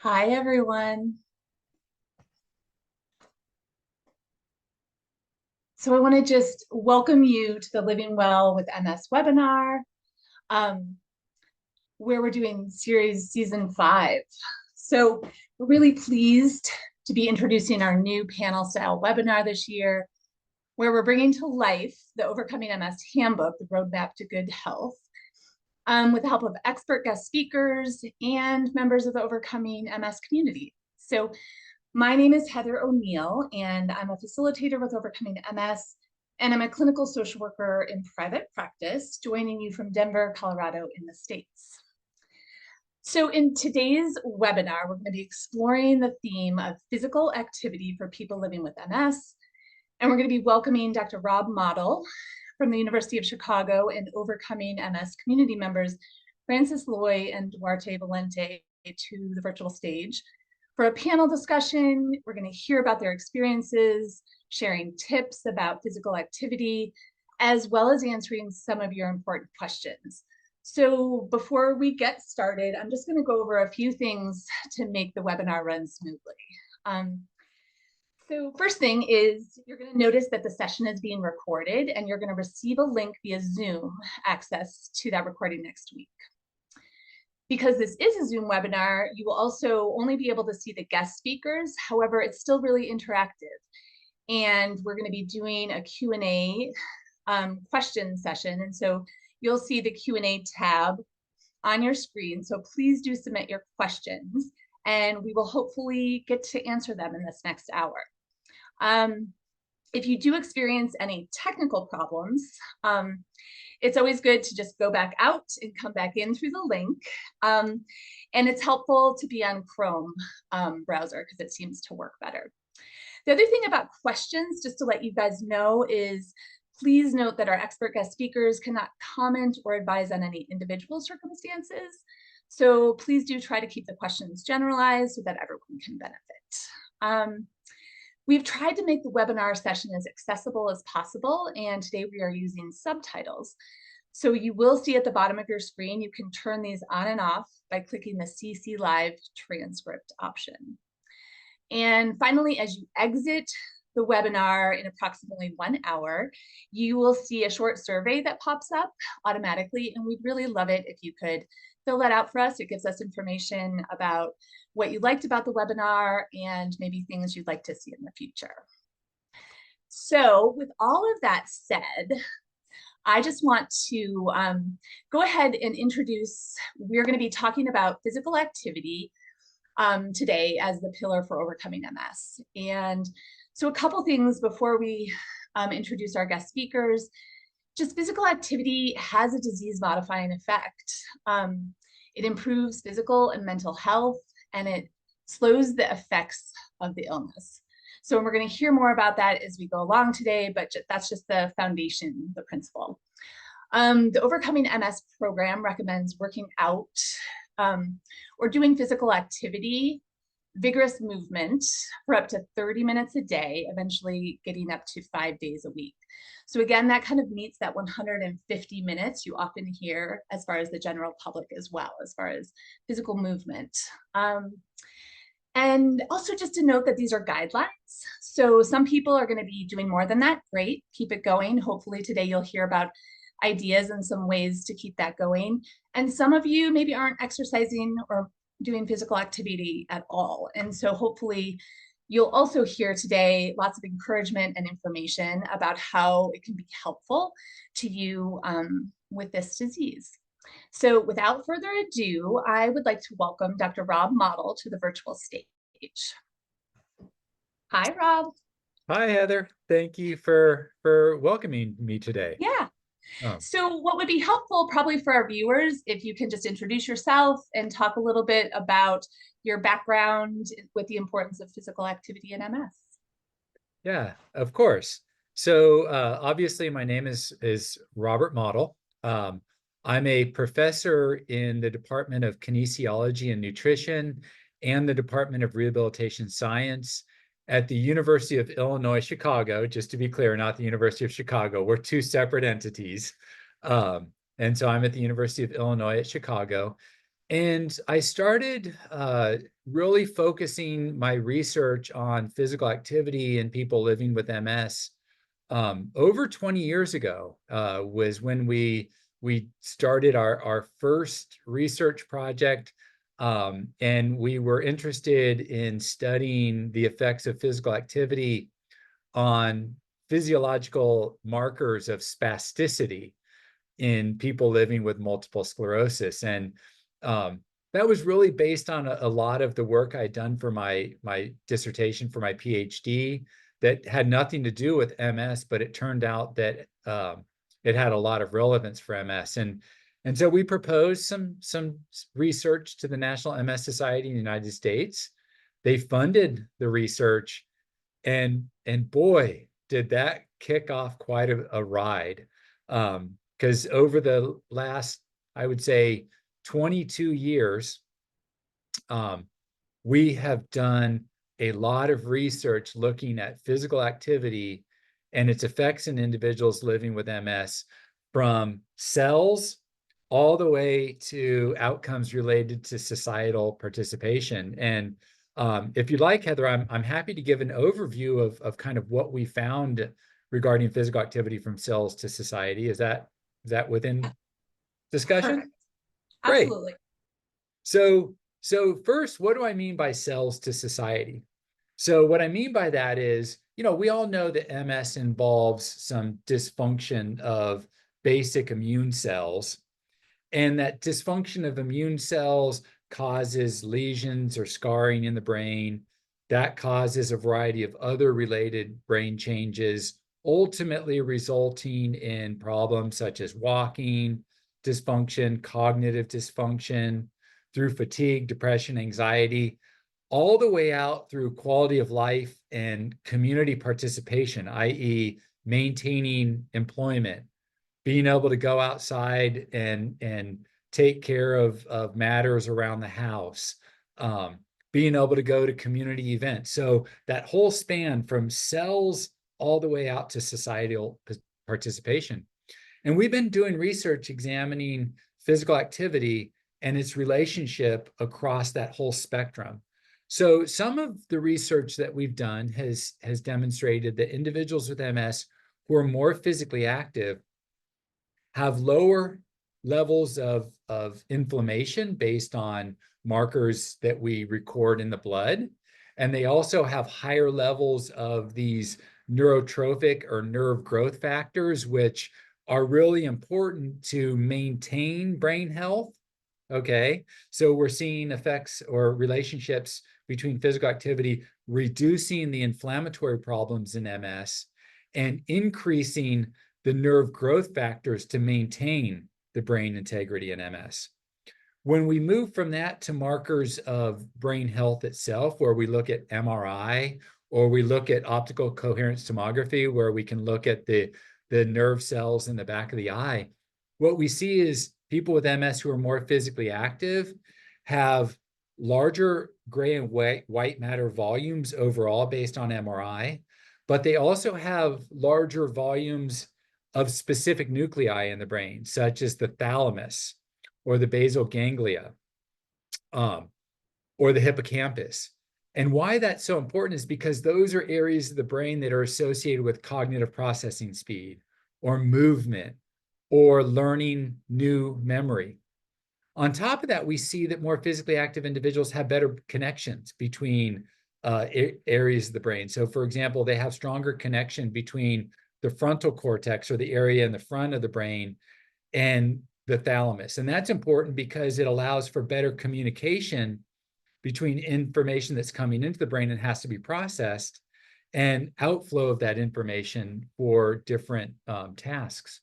Hi, everyone. So I want to just welcome you to the Living Well with MS webinar, um, where we're doing series season 5. So we're really pleased to be introducing our new panel style webinar this year, where we're bringing to life the Overcoming MS Handbook, the Roadmap to Good Health, with the help of expert guest speakers and members of the Overcoming MS community. So my name is Heather O'Neil, and I'm a facilitator with Overcoming MS, and I'm a clinical social worker in private practice, joining you from Denver, Colorado in the States. So in today's webinar, we're going to be exploring the theme of physical activity for people living with MS, and we're going to be welcoming Dr. Rob Motl from the University of Chicago and Overcoming MS community members, Francis Loye and Duarte Valente, to the virtual stage. For a panel discussion, we're going to hear about their experiences, sharing tips about physical activity, as well as answering some of your important questions. So before we get started, I'm just going to go over a few things to make the webinar run smoothly. So first thing is you're going to notice that the session is being recorded, and you're going to receive a link via Zoom access to that recording next week. Because this is a Zoom webinar, you will also only be able to see the guest speakers. However, it's still really interactive. And we're going to be doing a Q&A question session. And so you'll see the Q&A tab on your screen. So please do submit your questions, and we will hopefully get to answer them in this next hour. If you do experience any technical problems, it's always good to just go back out and come back in through the link. And it's helpful to be on Chrome browser because it seems to work better. The other thing about questions, just to let you guys know, is please note that our expert guest speakers cannot comment or advise on any individual circumstances. So please do try to keep the questions generalized so that everyone can benefit. We've tried to make the webinar session as accessible as possible, and today we are using subtitles. So you will see at the bottom of your screen, you can turn these on and off by clicking the CC Live transcript option. And finally, as you exit the webinar in approximately 1 hour, you will see a short survey that pops up automatically, and we'd really love it if you could fill that out for us. It gives us information about what you liked about the webinar and maybe things you'd like to see in the future. So with all of that said, I just want to go ahead and introduce, we're going to be talking about physical activity today as the pillar for overcoming MS. And so a couple things before we introduce our guest speakers. Just physical activity has a disease-modifying effect. It improves physical and mental health, and it slows the effects of the illness. So we're going to hear more about that as we go along today, but that's just the foundation, the principle. The Overcoming MS program recommends working out or doing physical activity, vigorous movement for up to 30 minutes a day, eventually getting up to 5 days a week. So again, that kind of meets that 150 minutes you often hear as far as the general public as well, as far as physical movement. And also just to note that these are guidelines. So some people are going to be doing more than that. Great, keep it going. Hopefully today you'll hear about ideas and some ways to keep that going. And some of you maybe aren't exercising or doing physical activity at all. And so hopefully you'll also hear today lots of encouragement and information about how it can be helpful to you with this disease. So without further ado, I would like to welcome Dr. Rob Motl to the virtual stage. Hi, Rob. Hi, Heather. Thank you for welcoming me today. Yeah. So what would be helpful probably for our viewers, if you can just introduce yourself and talk a little bit about your background with the importance of physical activity in MS. Yeah, of course. So obviously my name is Robert Motl. I'm a professor in the Department of Kinesiology and Nutrition and the Department of Rehabilitation Science at the University of Illinois, Chicago. Just to be clear, not the University of Chicago. We're two separate entities. And so I'm at the University of Illinois at Chicago. And I started really focusing my research on physical activity in people living with MS. Over 20 years ago was when we started our first research project, and we were interested in studying the effects of physical activity on physiological markers of spasticity in people living with multiple sclerosis. And that was really based on a lot of the work I'd done for my dissertation for my PhD that had nothing to do with MS, but it turned out that it had a lot of relevance for MS. And so we proposed some research to the National MS Society in the United States. They funded the research, and boy, did that kick off quite a ride. Because over the last, I would say, 22 years, we have done a lot of research looking at physical activity and its effects in individuals living with MS, from cells all the way to outcomes related to societal participation. And if you'd like, Heather, I'm happy to give an overview of kind of what we found regarding physical activity from cells to society. Is that within discussion? Perfect. Great. Absolutely. So first, what do I mean by cells to society? So what I mean by that is, we all know that MS involves some dysfunction of basic immune cells, and that dysfunction of immune cells causes lesions or scarring in the brain. That causes a variety of other related brain changes, ultimately resulting in problems such as walking dysfunction, cognitive dysfunction, through fatigue, depression, anxiety, all the way out through quality of life and community participation, i.e., maintaining employment, being able to go outside and take care of matters around the house, being able to go to community events. So that whole span from cells all the way out to societal participation. And we've been doing research examining physical activity and its relationship across that whole spectrum. So some of the research that we've done has demonstrated that individuals with MS who are more physically active have lower levels of inflammation based on markers that we record in the blood. And they also have higher levels of these neurotrophic or nerve growth factors, which are really important to maintain brain health. Okay, so we're seeing effects or relationships between physical activity reducing the inflammatory problems in MS and increasing the nerve growth factors to maintain the brain integrity in MS. When we move from that to markers of brain health itself, where we look at MRI or we look at optical coherence tomography, where we can look at the nerve cells in the back of the eye, what we see is people with MS who are more physically active have larger gray and white matter volumes overall based on MRI, but they also have larger volumes of specific nuclei in the brain, such as the thalamus or the basal ganglia, or the hippocampus. And why that's so important is because those are areas of the brain that are associated with cognitive processing speed or movement or learning new memory. On top of that, we see that more physically active individuals have better connections between areas of the brain. So for example, they have stronger connection between the frontal cortex, or the area in the front of the brain, and the thalamus. And that's important because it allows for better communication between information that's coming into the brain and has to be processed, and outflow of that information for different tasks.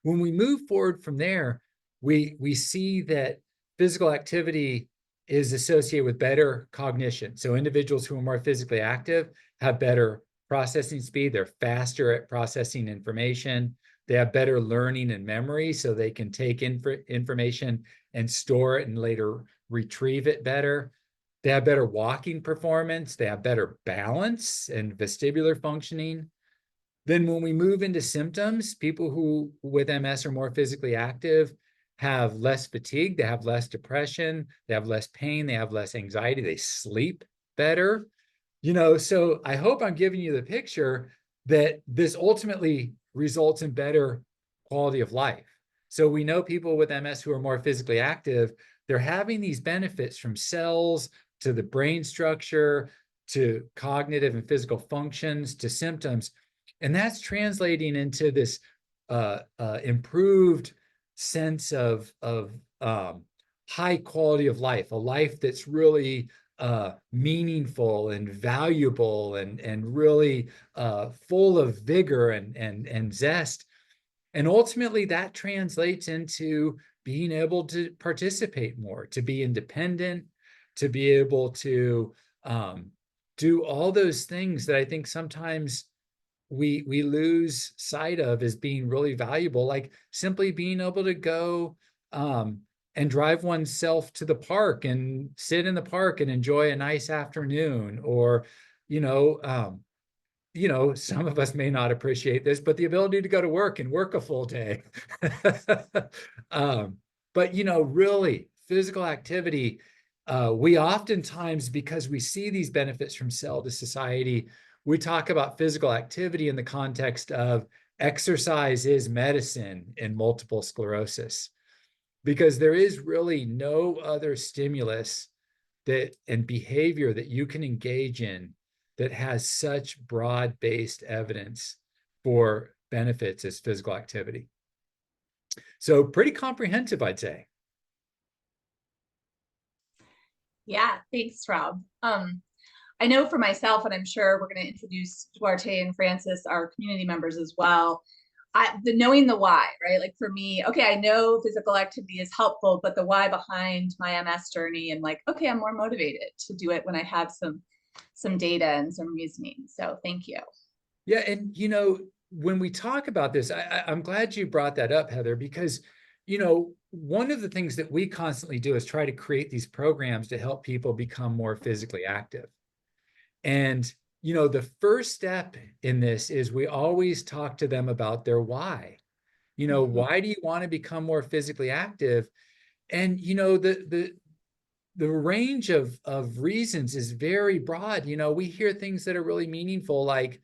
When we move forward from there, we see that physical activity is associated with better cognition. So individuals who are more physically active have better processing speed. They're faster at processing information. They have better learning and memory, so they can take information and store it and later retrieve it better. They have better walking performance. They have better balance and vestibular functioning. Then when we move into symptoms, people who with MS are more physically active have less fatigue, they have less depression, they have less pain, they have less anxiety, they sleep better. So I hope I'm giving you the picture that this ultimately results in better quality of life. So we know people with MS who are more physically active, they're having these benefits from cells to the brain structure, to cognitive and physical functions, to symptoms. And that's translating into this improved sense of high quality of life, a life that's really meaningful and valuable and really full of vigor and zest. And ultimately that translates into being able to participate more, to be independent, to be able to do all those things that I think sometimes we lose sight of as being really valuable, like simply being able to go and drive oneself to the park and sit in the park and enjoy a nice afternoon, or some of us may not appreciate this, but the ability to go to work and work a full day. But really physical activity, we oftentimes, because we see these benefits from cell to society, we talk about physical activity in the context of exercise is medicine in multiple sclerosis, because there is really no other stimulus and behavior that you can engage in that has such broad-based evidence for benefits as physical activity. So pretty comprehensive, I'd say. Yeah, thanks, Rob. I know for myself, and I'm sure we're going to introduce Duarte and Francis, our community members as well, knowing the why, right? Like for me, okay, I know physical activity is helpful, but the why behind my MS journey, and like, okay, I'm more motivated to do it when I have some data and some reasoning. So thank you. Yeah, and when we talk about this, I'm glad you brought that up, Heather, because one of the things that we constantly do is try to create these programs to help people become more physically active. And the first step in this is we always talk to them about their why. Why do you want to become more physically active? And the range of reasons is very broad. We hear things that are really meaningful, like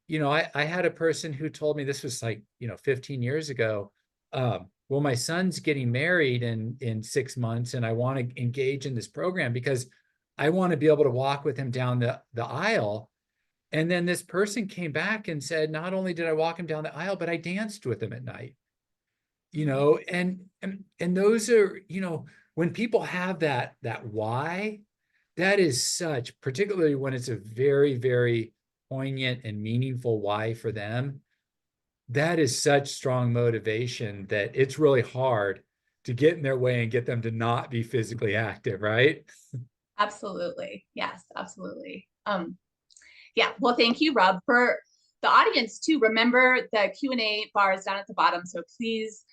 I had a person who told me, this was like 15 years ago, well, my son's getting married in 6 months, and I want to engage in this program because I want to be able to walk with him down the aisle. And then this person came back and said, not only did I walk him down the aisle, but I danced with him at night. And those are, when people have that why, that is such, particularly when it's a very, very poignant and meaningful why for them, that is such strong motivation that it's really hard to get in their way and get them to not be physically active, right? Absolutely. Yes, absolutely. Yeah, well, thank you, Rob. For the audience too, remember the Q&A bar is down at the bottom, so please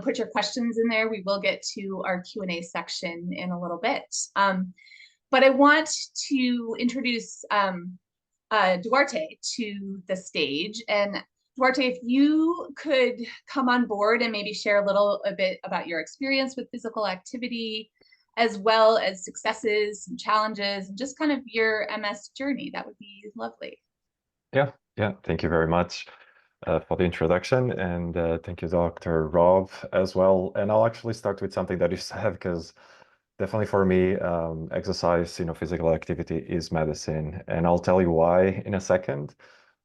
put your questions in there. We will get to our Q&A section in a little bit. But I want to introduce Duarte to the stage. And Duarte, if you could come on board and maybe share a bit about your experience with physical activity, as well as successes and challenges, and just kind of your MS journey, that would be lovely. Yeah, thank you very much for the introduction, and thank you, Dr. Rob, as well. And I'll actually start with something that you said, because definitely for me, exercise, physical activity is medicine, and I'll tell you why in a second.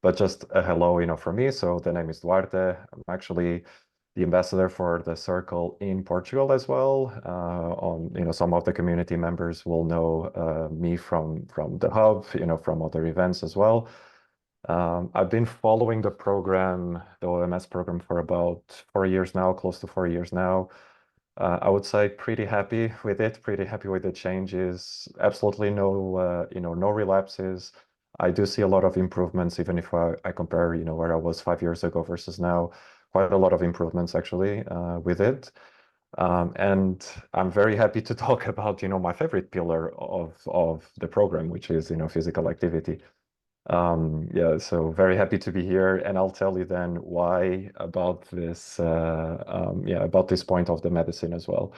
But just a hello, from me. So the name is Duarte. I'm actually the ambassador for the circle in Portugal as well. Some of the community members will know me from the hub, from other events as well. I've been following the program, the OMS program, for about 4 years now, close to 4 years now. I would say pretty happy with it, pretty happy with the changes. Absolutely no relapses. I do see a lot of improvements, even if I compare, where I was 5 years ago versus now. Quite a lot of improvements actually with it. And I'm very happy to talk about, my favorite pillar of the program, which is, physical activity. Yeah, so very happy to be here, and I'll tell you then why about this, yeah, about this point of the medicine as well.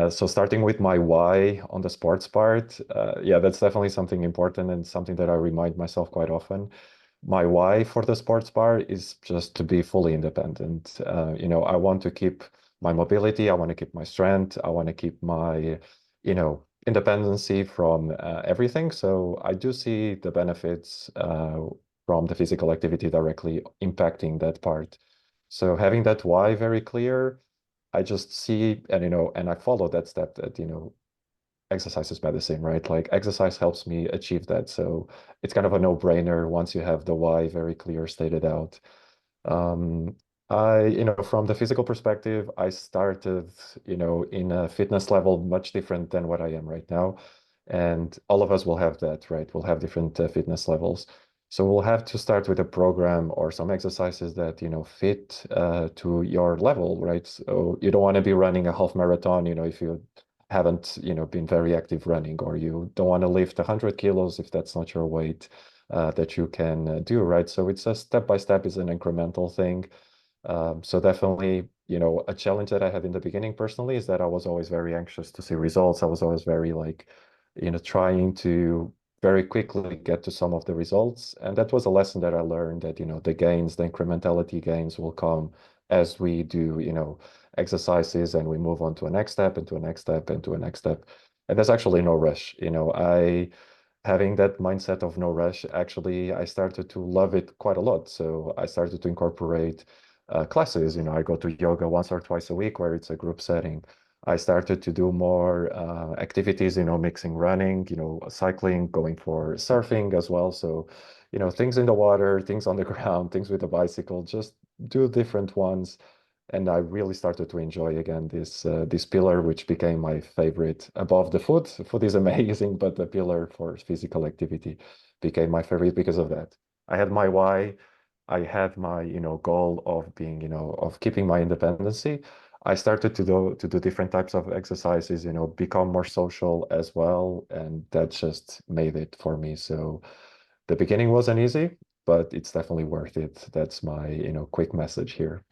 So starting with my why on the sports part, yeah, that's definitely something important and something that I remind myself quite often. My why for the sports bar is just to be fully independent. You know, I want to keep my mobility, I want to keep my strength, I want to keep my, you know, independency from everything. So I do see the benefits from the physical activity directly impacting that part. So having that why very clear, I just see and you know, and I follow that step that, you know, exercise is medicine, right? Like exercise helps me achieve that. So it's kind of a no-brainer once you have the why very clear stated out. Um, you know, from the physical perspective, I started, you know, in a fitness level much different than what I am right now. And all of us will have that, right? We'll have different fitness levels. So we'll have to start with a program or some exercises that, you know, fit to your level, right? So you don't want to be running a half marathon, you know, if you haven't, you know, been very active running, or you don't want to lift 100 kilos if that's not your weight that you can do, right? So it's a step by step, is an incremental thing. So definitely, you know, a challenge that I had in the beginning personally is that I was always very anxious to see results. I was always very like, you know, trying to very quickly get to some of the results. And that was a lesson that I learned, that, you know, the gains, the incrementality gains will come as we do, you know, exercises and we move on to a next step and to a next step and to a next step. And there's actually no rush. You know, having that mindset of no rush, actually, I started to love it quite a lot. So I started to incorporate classes. You know, I go to yoga once or twice a week where it's a group setting. I started to do more activities, you know, mixing running, you know, cycling, going for surfing as well. So, you know, things in the water, things on the ground, things with a bicycle, just do different ones. And I really started to enjoy again this pillar, which became my favorite above the foot. Foot is amazing, but the pillar for physical activity became my favorite because of that. I had my why. I had my, you know, goal of being, you know, of keeping my independency. I started to do different types of exercises, you know, become more social as well, and that just made it for me. So the beginning wasn't easy, but it's definitely worth it. That's my, you know, quick message here.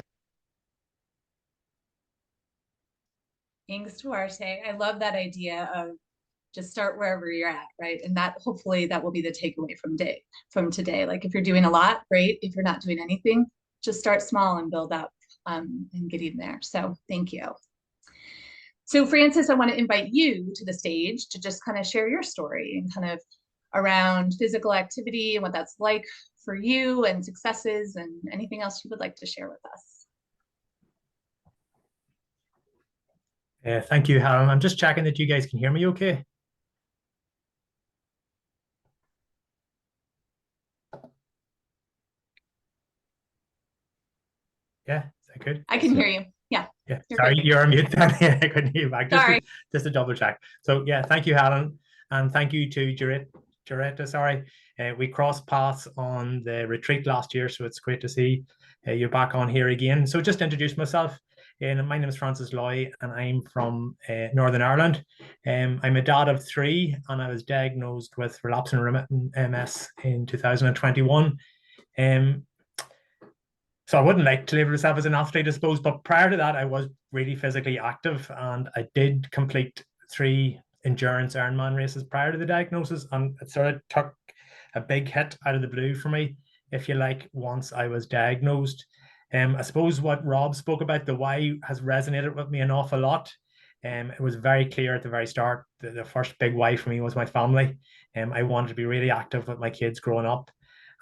Thanks, Duarte. I love that idea of just start wherever you're at, right? And that hopefully that will be the takeaway from today. Like if you're doing a lot, great. If you're not doing anything, just start small and build up and get in there. So thank you. So Francis, I want to invite you to the stage to just kind of share your story and kind of around physical activity and what that's like for you and successes and anything else you would like to share with us. Thank you, Helen. I'm just checking that you guys can hear me okay. Yeah, is that good? I can hear you. Yeah. Yeah. Sorry, you're on mute then. I couldn't hear you back. Sorry. Just to double check. So yeah, thank you, Helen. And thank you to Duarte, sorry. We crossed paths on the retreat last year, so it's great to see you're back on here again. So just to introduce myself, my name is Francis Loye, and I'm from Northern Ireland. I'm a dad of 3, and I was diagnosed with relapsing remitting MS in 2021. So I wouldn't like to label myself as an athlete, I suppose, but prior to that, I was really physically active, and I did complete 3 endurance Ironman races prior to the diagnosis, and it sort of took a big hit out of the blue for me, if you like, once I was diagnosed. I suppose what Rob spoke about, the why, has resonated with me an awful lot. It was very clear at the very start. The first big why for me was my family. I wanted to be really active with my kids growing up.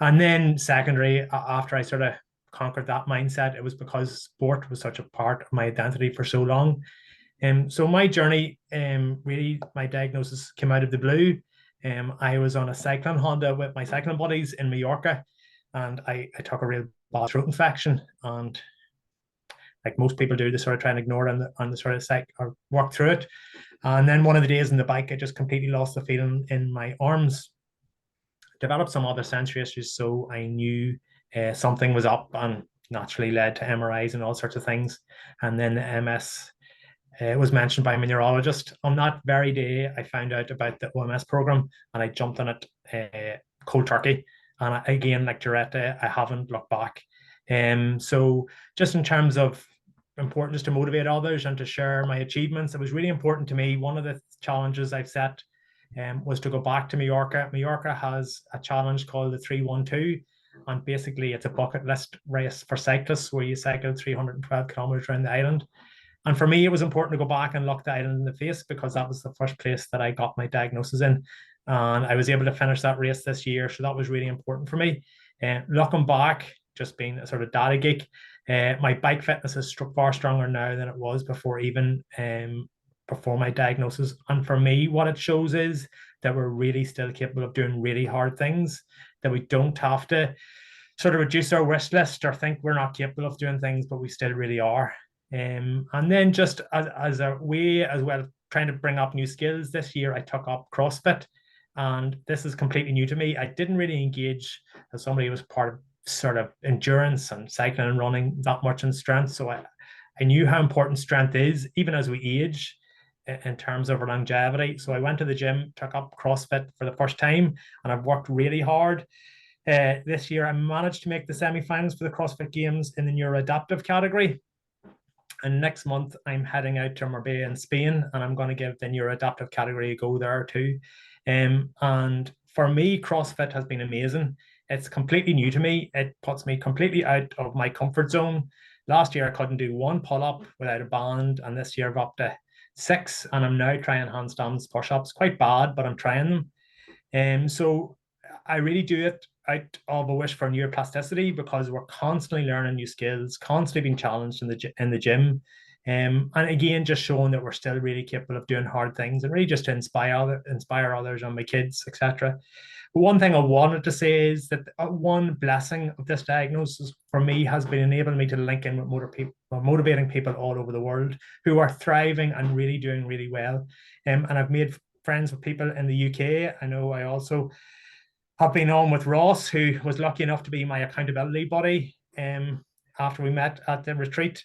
And then secondary, after I sort of conquered that mindset, it was because sport was such a part of my identity for so long. So my journey, really, my diagnosis came out of the blue. I was on a cycling Honda with my cycling buddies in Mallorca, and I took a real bad throat infection, and like most people do, they sort of try and ignore it and the sort of or work through it. And then one of the days on the bike, I just completely lost the feeling in my arms, developed some other sensory issues, so I knew something was up, and naturally led to MRIs and all sorts of things. And then the MS was mentioned by my neurologist. On that very day, I found out about the OMS program, and I jumped on it cold turkey. And again, like Duarte, I haven't looked back. So just in terms of important just to motivate others and to share my achievements, it was really important to me. One of the challenges I've set was to go back to Mallorca. Mallorca has a challenge called the 312, and basically it's a bucket list race for cyclists where you cycle 312 kilometers around the island. And for me, it was important to go back and look the island in the face, because that was the first place that I got my diagnosis in. And I was able to finish that race this year. So that was really important for me. Looking back, just being a sort of data geek, my bike fitness is far stronger now than it was before, even before my diagnosis. And for me, what it shows is that we're really still capable of doing really hard things, that we don't have to sort of reduce our wish list or think we're not capable of doing things, but we still really are. And then just as a way as well, trying to bring up new skills this year, I took up CrossFit, and this is completely new to me. I didn't really engage as somebody who was part of sort of endurance and cycling and running that much in strength. So I knew how important strength is, even as we age, in terms of our longevity. So I went to the gym, took up CrossFit for the first time, and I've worked really hard. This year, I managed to make the semi-finals for the CrossFit Games in the neuroadaptive category. And next month, I'm heading out to Marbella in Spain, and I'm going to give the neuroadaptive category a go there too. And for me, CrossFit has been amazing. It's completely new to me. It puts me completely out of my comfort zone. Last year, I couldn't do one pull-up without a band, and this year I've up to 6, and I'm now trying handstands, push-ups. Quite bad, but I'm trying them. So I really do it out of a wish for neuroplasticity, because we're constantly learning new skills, constantly being challenged in the gym. And again, just showing that we're still really capable of doing hard things, and really just to inspire others and my kids, etc. But one thing I wanted to say is that one blessing of this diagnosis for me has been enabling me to link in with motivating people all over the world who are thriving and really doing really well. And I've made friends with people in the UK. I know I also have been on with Ross, who was lucky enough to be my accountability buddy after we met at the retreat.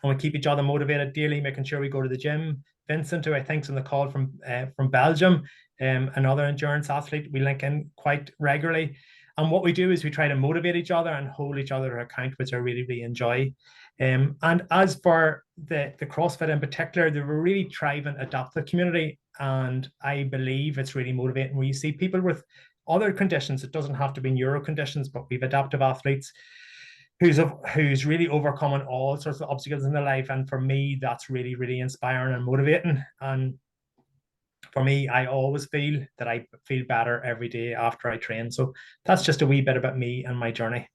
And we keep each other motivated daily, making sure we go to the gym. Vincent, who I think's on the call from Belgium, another endurance athlete, we link in quite regularly. And what we do is we try to motivate each other and hold each other to account, which I really, really enjoy. And as for the CrossFit in particular, they're a really thriving adaptive community. And I believe it's really motivating where you see people with other conditions. It doesn't have to be neuro conditions, but we've adaptive athletes who's really overcoming all sorts of obstacles in their life. And for me, that's really, really inspiring and motivating. And for me, I always feel that I feel better every day after I train. So that's just a wee bit about me and my journey.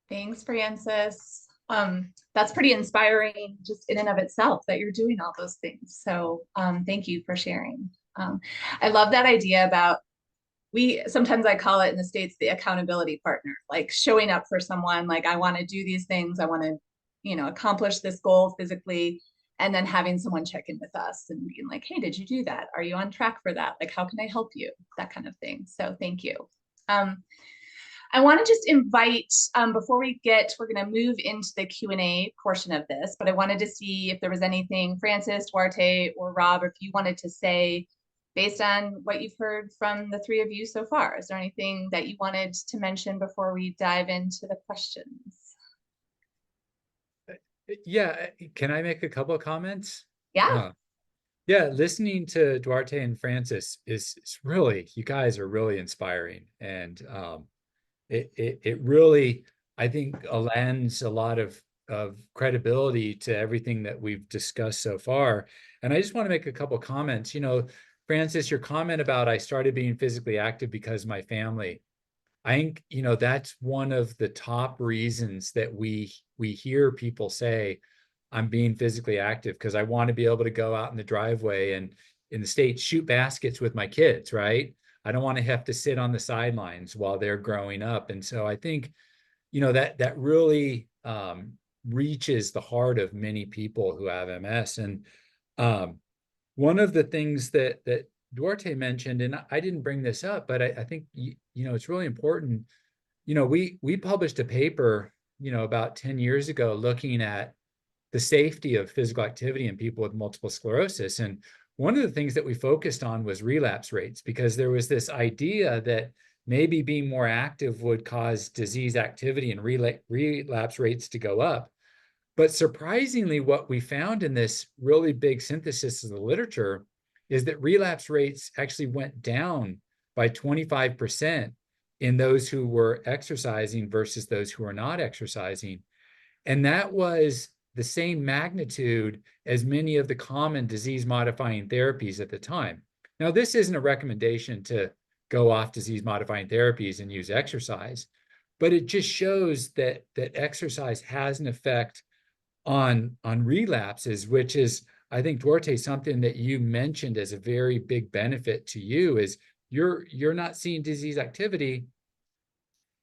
Thanks, Francis. That's pretty inspiring just in and of itself that you're doing all those things. So thank you for sharing. I love that idea about, sometimes I call it in the States, the accountability partner, like showing up for someone, like I want to do these things. I want to, accomplish this goal physically, and then having someone check in with us and being like, hey, did you do that? Are you on track for that? Like, how can I help you? That kind of thing. So thank you. I want to just invite, before we're going to move into the Q&A portion of this, but I wanted to see if there was anything, Francis, Duarte, or Rob, if you wanted to say, based on what you've heard from the three of you so far. Is there anything that you wanted to mention before we dive into the questions? Yeah, can I make a couple of comments? Yeah. Yeah, listening to Duarte and Francis is really, you guys are really inspiring. And it really, I think, lends a lot of credibility to everything that we've discussed so far. And I just want to make a couple of comments. Francis, your comment about I started being physically active because of my family, I think, that's one of the top reasons that we hear people say, I'm being physically active because I want to be able to go out in the driveway and in the States shoot baskets with my kids, right? I don't want to have to sit on the sidelines while they're growing up. And so I think, that really reaches the heart of many people who have MS. And one of the things that Duarte mentioned, and I didn't bring this up, but I think, it's really important. We published a paper, about 10 years ago, looking at the safety of physical activity in people with multiple sclerosis. And one of the things that we focused on was relapse rates, because there was this idea that maybe being more active would cause disease activity and relapse rates to go up. But surprisingly, what we found in this really big synthesis of the literature is that relapse rates actually went down by 25% in those who were exercising versus those who are not exercising. And that was the same magnitude as many of the common disease-modifying therapies at the time. Now, this isn't a recommendation to go off disease-modifying therapies and use exercise, but it just shows that exercise has an effect on relapses, which is, I think, Duarte, something that you mentioned as a very big benefit to you is you're not seeing disease activity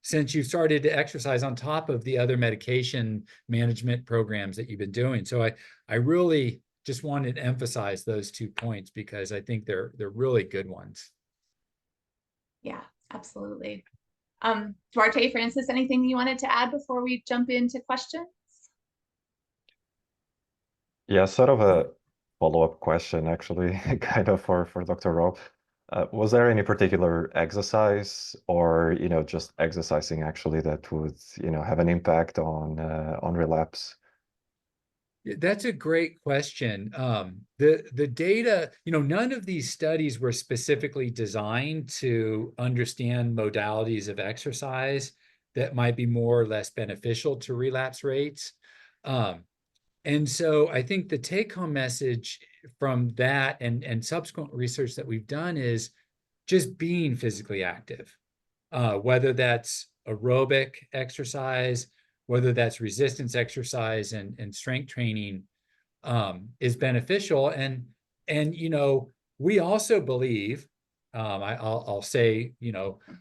since you started to exercise on top of the other medication management programs that you've been doing. So I really just wanted to emphasize those 2 points because I think they're really good ones. Yeah, absolutely. Duarte, Francis, anything you wanted to add before we jump into questions? Yeah, sort of a follow-up question, actually, kind of for Dr. Rob. Was there any particular exercise or, just exercising actually that would, have an impact on relapse? That's a great question. The data, none of these studies were specifically designed to understand modalities of exercise that might be more or less beneficial to relapse rates. And so I think the take-home message from that and subsequent research that we've done is just being physically active, whether that's aerobic exercise, whether that's resistance exercise and strength training, is beneficial. And we also believe, I'll say,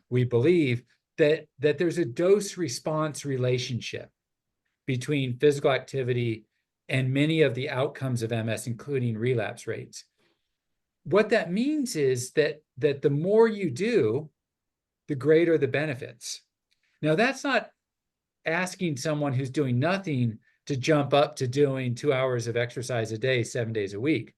we believe that there's a dose-response relationship between physical activity and many of the outcomes of MS, including relapse rates. What that means is that the more you do, the greater the benefits. Now, that's not asking someone who's doing nothing to jump up to doing 2 hours of exercise a day, 7 days a week.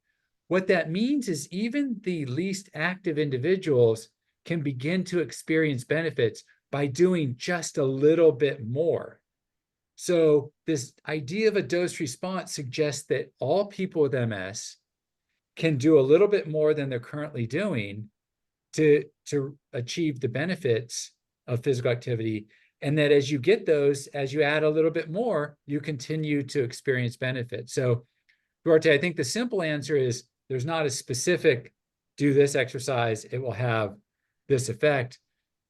What that means is even the least active individuals can begin to experience benefits by doing just a little bit more. So this idea of a dose response suggests that all people with MS can do a little bit more than they're currently doing to achieve the benefits of physical activity. And that as you get those, as you add a little bit more, you continue to experience benefits. So, Duarte, I think the simple answer is there's not a specific do this exercise, it will have this effect,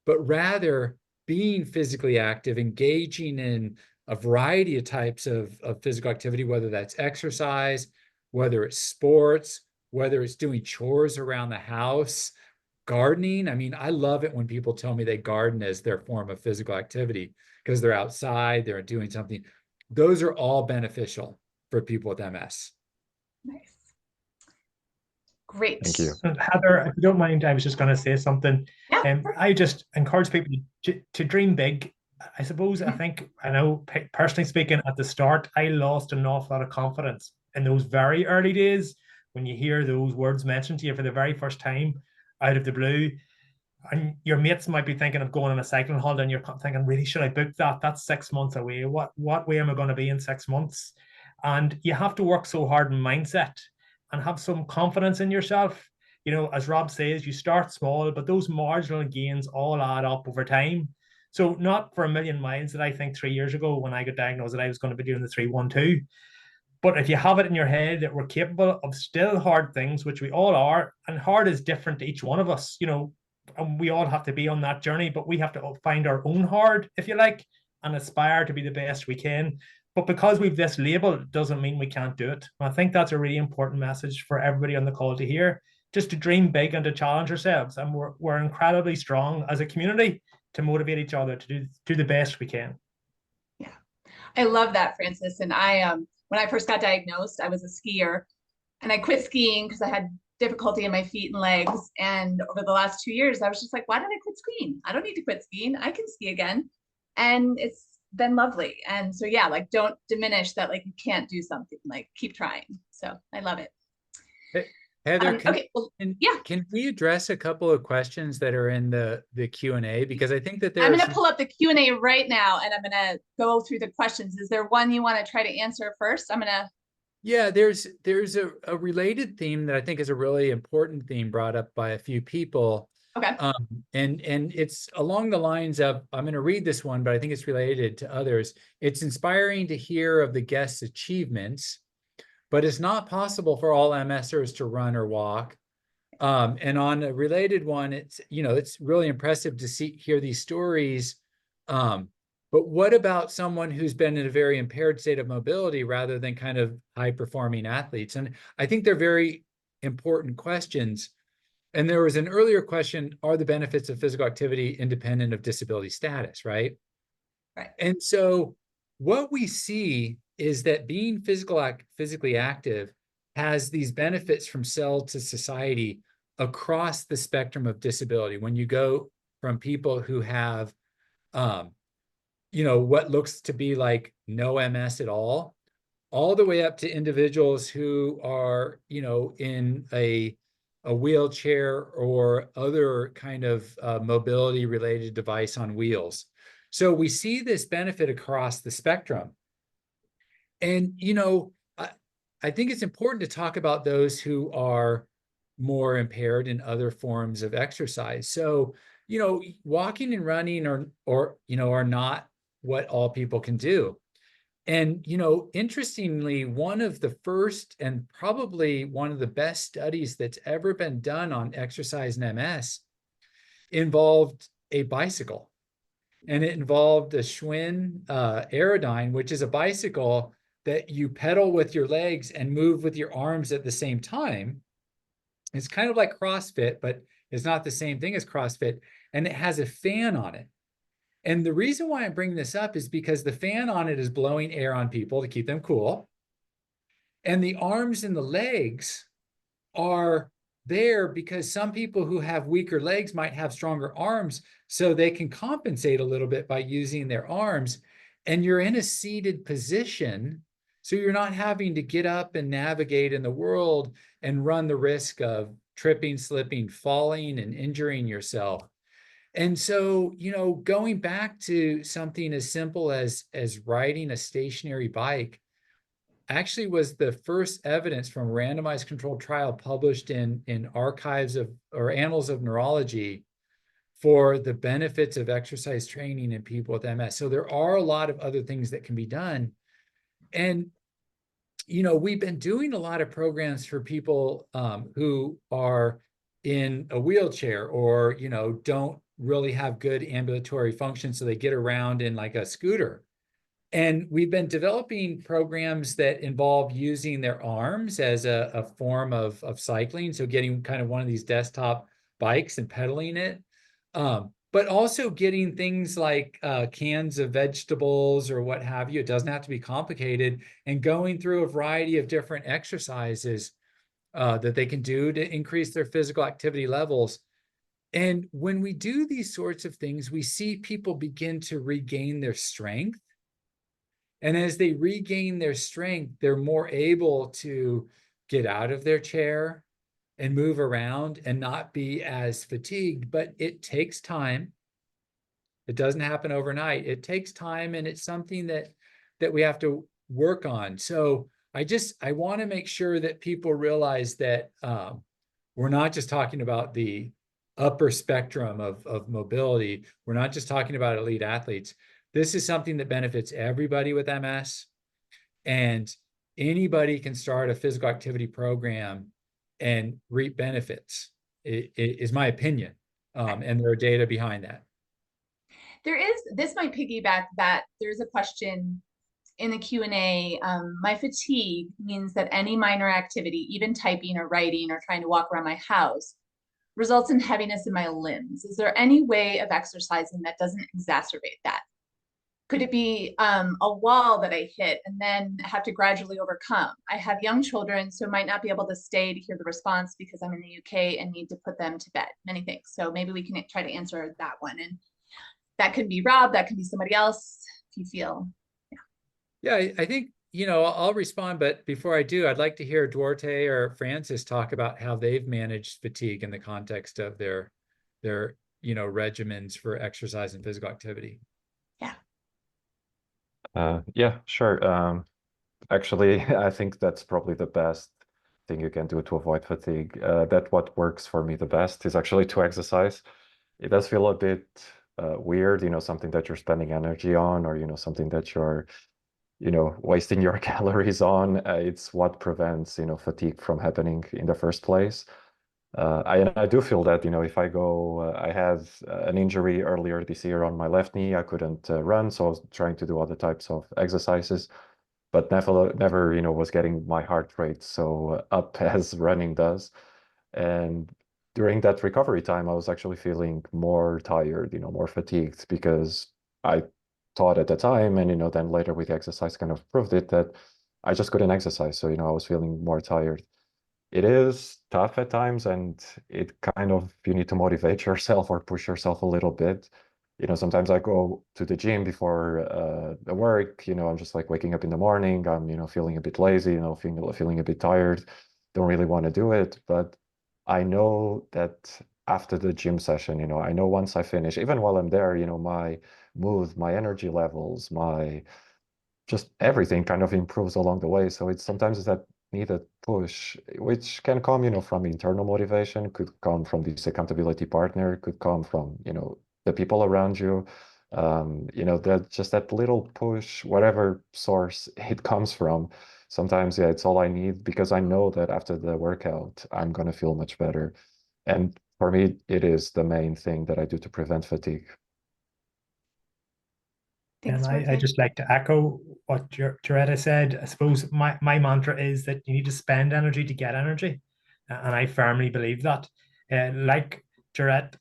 but rather being physically active, engaging in a variety of types of physical activity, whether that's exercise, whether it's sports, whether it's doing chores around the house, gardening. I mean, I love it when people tell me they garden as their form of physical activity because they're outside, they're doing something. Those are all beneficial for people with MS. Nice. Great. Thank you. Heather, if you don't mind, I was just going to say something. Yeah. I just encourage people to dream big. I suppose, I know, personally speaking, at the start, I lost an awful lot of confidence in those very early days when you hear those words mentioned to you for the very first time out of the blue. And your mates might be thinking of going on a cycling holiday and you're thinking, really, should I book that? That's 6 months away. What way am I going to be in 6 months? And you have to work so hard in mindset and have some confidence in yourself. As Rob says, you start small, but those marginal gains all add up over time. So not for a million miles did I think 3 years ago when I got diagnosed that I was going to be doing the 3-1-2. But if you have it in your head that we're capable of still hard things, which we all are, and hard is different to each one of us, and we all have to be on that journey, but we have to find our own hard, if you like, and aspire to be the best we can. But because we've this label, it doesn't mean we can't do it. And I think that's a really important message for everybody on the call to hear, just to dream big and to challenge ourselves. And we're incredibly strong as a community to motivate each other to do the best we can. Yeah, I love that, Francis. And when I first got diagnosed, I was a skier and I quit skiing because I had difficulty in my feet and legs. And over the last 2 years, I was just like, why did I quit skiing? I don't need to quit skiing. I can ski again. And it's been lovely. And so, yeah, like, don't diminish that, like, you can't do something, like, keep trying. So I love it. Heather, Okay, well, yeah. can we address a couple of questions that are in the Q&A? Because I think that there I'm are going to pull up the Q&A right now, and I'm going to go through the questions. Is there one you want to try to answer first? I'm going to. Yeah, there's a related theme that I think is a really important theme brought up by a few people. Okay. And it's along the lines of, I'm going to read this one, but I think it's related to others. It's inspiring to hear of the guests' achievements, but it's not possible for all MSers to run or walk. And on a related one, it's really impressive to hear these stories. But what about someone who's been in a very impaired state of mobility rather than kind of high-performing athletes? And I think they're very important questions. And there was an earlier question, are the benefits of physical activity independent of disability status, right? Right. And so what we see is that being physically active has these benefits from cell to society across the spectrum of disability. When you go from people who have, what looks to be like no MS at all the way up to individuals who are, in a wheelchair or other kind of mobility related device on wheels. So we see this benefit across the spectrum. And, I think it's important to talk about those who are more impaired in other forms of exercise. So, walking and running are not what all people can do. And, interestingly, one of the first and probably one of the best studies that's ever been done on exercise and MS involved a bicycle. And it involved a Schwinn Aerodyne, which is a bicycle that you pedal with your legs and move with your arms at the same time. It's kind of like CrossFit, but it's not the same thing as CrossFit. And it has a fan on it. And the reason why I'm bringing this up is because the fan on it is blowing air on people to keep them cool. And the arms and the legs are there because some people who have weaker legs might have stronger arms, so they can compensate a little bit by using their arms. And you're in a seated position, so you're not having to get up and navigate in the world and run the risk of tripping, slipping, falling, and injuring yourself. And so, going back to something as simple as riding a stationary bike actually was the first evidence from a randomized controlled trial published in archives of or annals of neurology for the benefits of exercise training in people with MS. So there are a lot of other things that can be done. And, we've been doing a lot of programs for people who are in a wheelchair or, don't really have good ambulatory function, so they get around in like a scooter. And we've been developing programs that involve using their arms as a form of cycling. So getting kind of one of these desktop bikes and pedaling it, but also getting things like cans of vegetables or what have you. It doesn't have to be complicated, and going through a variety of different exercises that they can do to increase their physical activity levels. And when we do these sorts of things, we see people begin to regain their strength. And as they regain their strength, they're more able to get out of their chair and move around and not be as fatigued. But it takes time. It doesn't happen overnight. It takes time, and it's something that we have to work on. So I want to make sure that people realize that we're not just talking about the upper spectrum of mobility. We're not just talking about elite athletes. This is something that benefits everybody with MS, and anybody can start a physical activity program and reap benefits, is my opinion. And there are data behind that. This might piggyback that. There's a question in the Q&A. My fatigue means that any minor activity, even typing or writing or trying to walk around my house, results in heaviness in my limbs. Is there any way of exercising that doesn't exacerbate that? Could it be a wall that I hit and then have to gradually overcome? I have young children, so might not be able to stay to hear the response because I'm in the UK and need to put them to bed. Many things. So maybe we can try to answer that one. And that could be Rob, that could be somebody else if you feel. Yeah, I think you know, I'll respond, but before I do, I'd like to hear Duarte or Francis talk about how they've managed fatigue in the context of their you know, regimens for exercise and physical activity. Yeah, sure. Actually, I think that's probably the best thing you can do to avoid fatigue. That what works for me the best is actually to exercise. It does feel a bit weird, you know, something that you're spending energy on, or, you know, something that you're, you know, wasting your calories on. It's what prevents, you know, fatigue from happening in the first place. I do feel that, you know, if I go, I had an injury earlier this year on my left knee. I couldn't run, so I was trying to do other types of exercises, but never, you know, was getting my heart rate so up as running does. And during that recovery time, I was actually feeling more tired, you know, more fatigued, because I thought at the time, and, you know, then later with the exercise kind of proved it, that I just couldn't exercise. So, you know, I was feeling more tired. It is tough at times, and it kind of, you need to motivate yourself or push yourself a little bit. You know, sometimes I go to the gym before the work, you know, I'm just like waking up in the morning, I'm, you know, feeling a bit lazy, you know, feeling a bit tired, don't really want to do it. But I know that after the gym session, you know, I know once I finish, even while I'm there, you know, my mood, my energy levels, my just everything kind of improves along the way. So it's sometimes that needed push, which can come, you know, from internal motivation, could come from this accountability partner, could come from, you know, the people around you. You know, that just that little push, whatever source it comes from. Sometimes, yeah, it's all I need, because I know that after the workout, I'm gonna feel much better. And for me, it is the main thing that I do to prevent fatigue. Thanks, And I Duarte. just like to echo what Duarte said. I suppose my mantra is that you need to spend energy to get energy. And I firmly believe that. Like Duarte,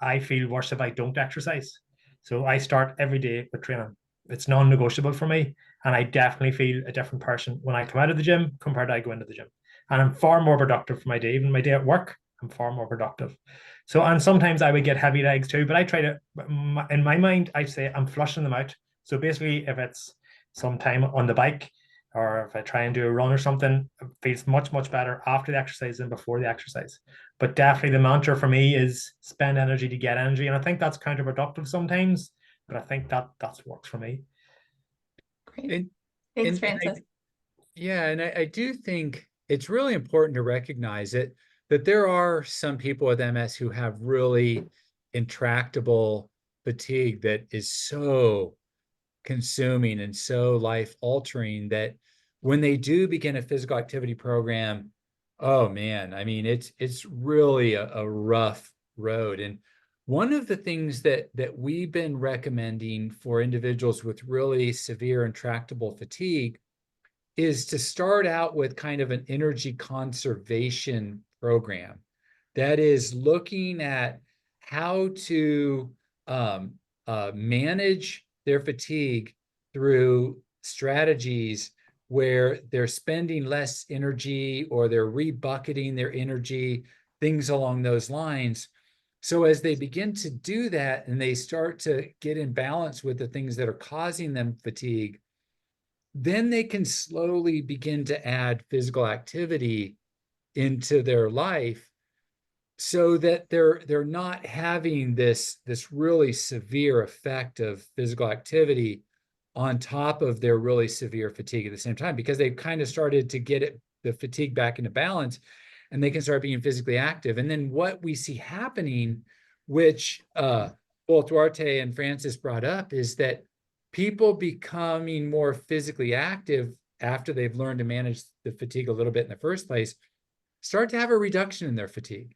I feel worse if I don't exercise. So I start every day with training. It's non-negotiable for me. And I definitely feel a different person when I come out of the gym compared to I go into the gym. And I'm far more productive for my day. Even my day at work, I'm far more productive. So, and sometimes I would get heavy legs too, but I try to, in my mind, I say I'm flushing them out. So basically, if it's some time on the bike, or if I try and do a run or something, it feels much, much better after the exercise than before the exercise. But definitely the mantra for me is spend energy to get energy. And I think that's counterproductive sometimes, but I think that's works for me. Great. And, Thanks, and Francis. I do think it's really important to recognize it, that there are some people with MS who have really intractable fatigue that is so consuming and so life altering that when they do begin a physical activity program, oh man, I mean, it's really a rough road. And one of the things that we've been recommending for individuals with really severe intractable fatigue is to start out with kind of an energy conservation program that is looking at how to manage their fatigue through strategies where they're spending less energy or they're rebucketing their energy, things along those lines. So as they begin to do that and they start to get in balance with the things that are causing them fatigue, then they can slowly begin to add physical activity into their life so that they're not having this really severe effect of physical activity on top of their really severe fatigue at the same time, because they've kind of started to get the fatigue back into balance, and they can start being physically active. And then what we see happening, which both Duarte and Francis brought up, is that people becoming more physically active after they've learned to manage the fatigue a little bit in the first place start to have a reduction in their fatigue.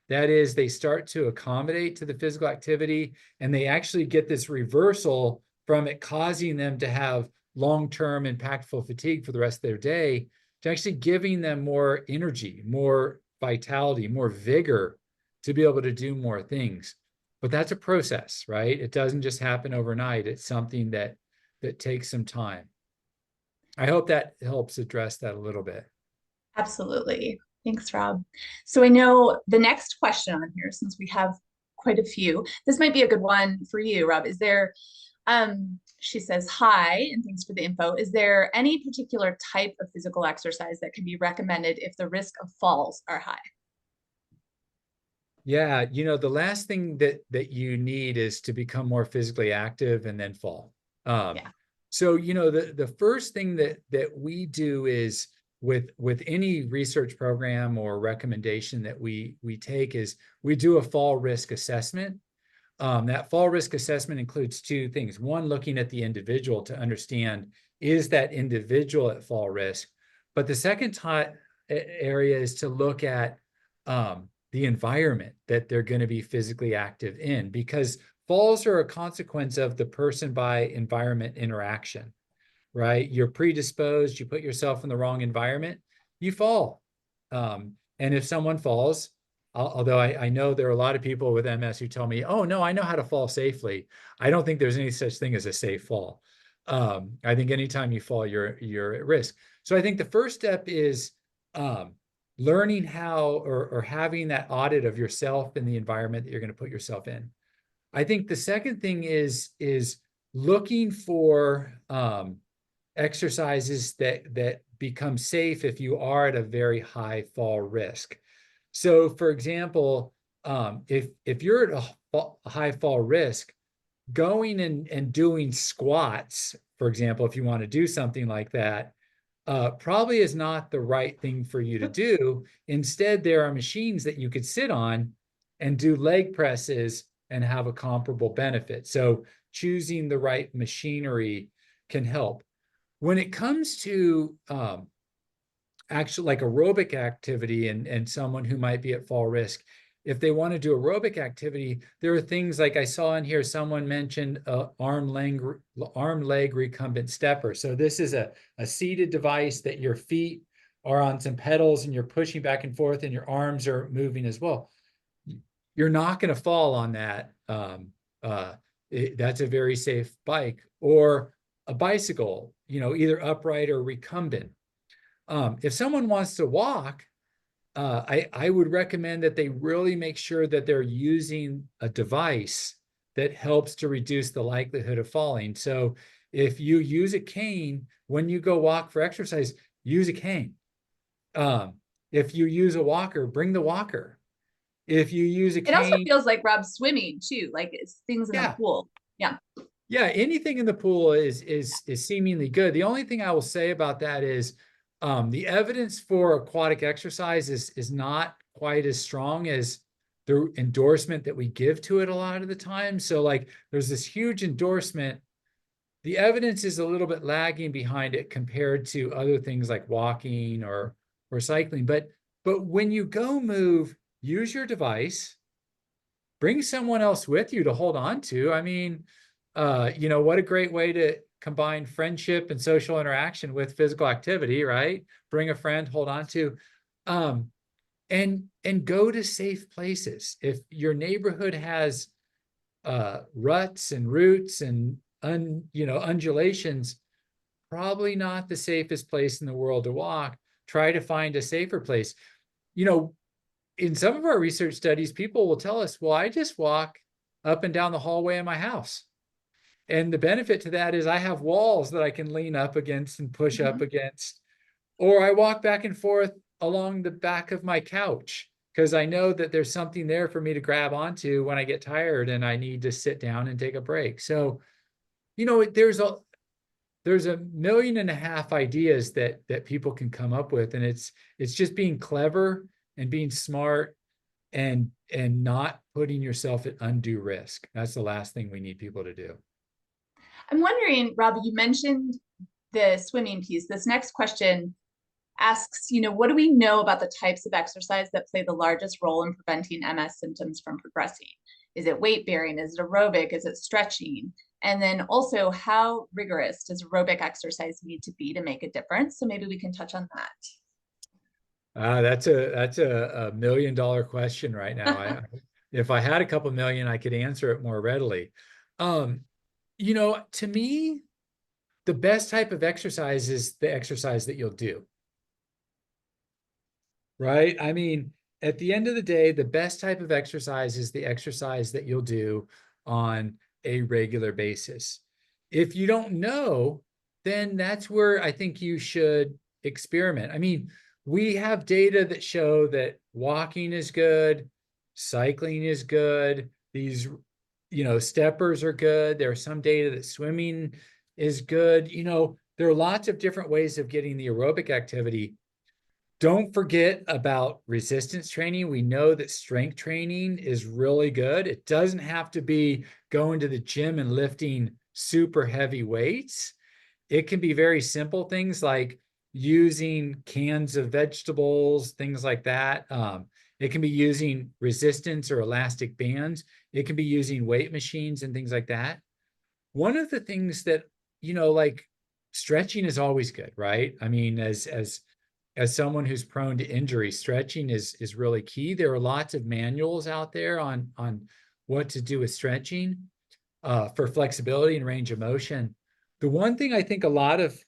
That is, they start to accommodate to the physical activity, and they actually get this reversal from it causing them to have long-term impactful fatigue for the rest of their day, to actually giving them more energy, more vitality, more vigor to be able to do more things. But that's a process, right? It doesn't just happen overnight. It's something that takes some time. I hope that helps address that a little bit. Absolutely. Thanks, Rob. So I know the next question on here, since we have quite a few, this might be a good one for you, Rob. Is there, She says, hi, and thanks for the info. Is there any particular type of physical exercise that can be recommended if the risk of falls are high? Yeah, the last thing that you need is to become more physically active and then fall. Yeah. So, the first thing that we do is with any research program or recommendation that we take is we do a fall risk assessment. That fall risk assessment includes two things. One, looking at the individual to understand, is that individual at fall risk? But the second area is to look at the environment that they're going to be physically active in, because falls are a consequence of the person by environment interaction, right? You're predisposed, you put yourself in the wrong environment, you fall. And if someone falls, although I know there are a lot of people with MS who tell me, oh, no, I know how to fall safely. I don't think there's any such thing as a safe fall. I think anytime you fall, you're at risk. So I think the first step is learning how or having that audit of yourself and the environment that you're going to put yourself in. I think the second thing is looking for exercises that become safe if you are at a very high fall risk. So, for example, if you're at a high fall risk, going and doing squats, for example, if you want to do something like that, probably is not the right thing for you to do. Instead, there are machines that you could sit on and do leg presses and have a comparable benefit. So choosing the right machinery can help. When it comes to actually like aerobic activity and someone who might be at fall risk, if they want to do aerobic activity, there are things like I saw in here, someone mentioned arm leg recumbent stepper. So this is a seated device that your feet are on some pedals and you're pushing back and forth and your arms are moving as well. You're not going to fall on that. That's a very safe bike. Or a bicycle, either upright or recumbent. If someone wants to walk, I would recommend that they really make sure that they're using a device that helps to reduce the likelihood of falling. So if you use a cane, when you go walk for exercise, use a cane. If you use a walker, bring the walker. If you use a cane. It also feels like, Rob, swimming too, like it's things in the pool. Yeah. Yeah, anything in the pool is seemingly good. The only thing I will say about that is the evidence for aquatic exercise is not quite as strong as the endorsement that we give to it a lot of the time. So like there's this huge endorsement. The evidence is a little bit lagging behind it compared to other things like walking or cycling. But when you go move, use your device, bring someone else with you to hold on to. I mean, what a great way to combine friendship and social interaction with physical activity, right? Bring a friend, hold on to, and go to safe places. If your neighborhood has ruts and roots and undulations, probably not the safest place in the world to walk. Try to find a safer place. In some of our research studies, people will tell us, well, I just walk up and down the hallway in my house. And the benefit to that is I have walls that I can lean up against and push up against, or I walk back and forth along the back of my couch because I know that there's something there for me to grab onto when I get tired and I need to sit down and take a break. So, there's a 1.5 million ideas that people can come up with, and it's just being clever and being smart and not putting yourself at undue risk. That's the last thing we need people to do. I'm wondering, Rob, you mentioned the swimming piece. This next question asks, what do we know about the types of exercise that play the largest role in preventing MS symptoms from progressing? Is it weight bearing? Is it aerobic? Is it stretching? And then also, how rigorous does aerobic exercise need to be to make a difference? So maybe we can touch on that. That's a $1 million question right now. If I had a couple million, I could answer it more readily. To me, the best type of exercise is the exercise that you'll do. Right? I mean, at the end of the day, the best type of exercise is the exercise that you'll do on a regular basis. If you don't know, then that's where I think you should experiment. I mean, we have data that show that walking is good, cycling is good, these, steppers are good. There's some data that swimming is good. There are lots of different ways of getting the aerobic activity. Don't forget about resistance training. We know that strength training is really good. It doesn't have to be going to the gym and lifting super heavy weights. It can be very simple things like using cans of vegetables, things like that. It can be using resistance or elastic bands. It can be using weight machines and things like that. One of the things that, like stretching is always good, right? I mean, as someone who's prone to injury, stretching is really key. There are lots of manuals out there on what to do with stretching for flexibility and range of motion. The one thing I think a lot of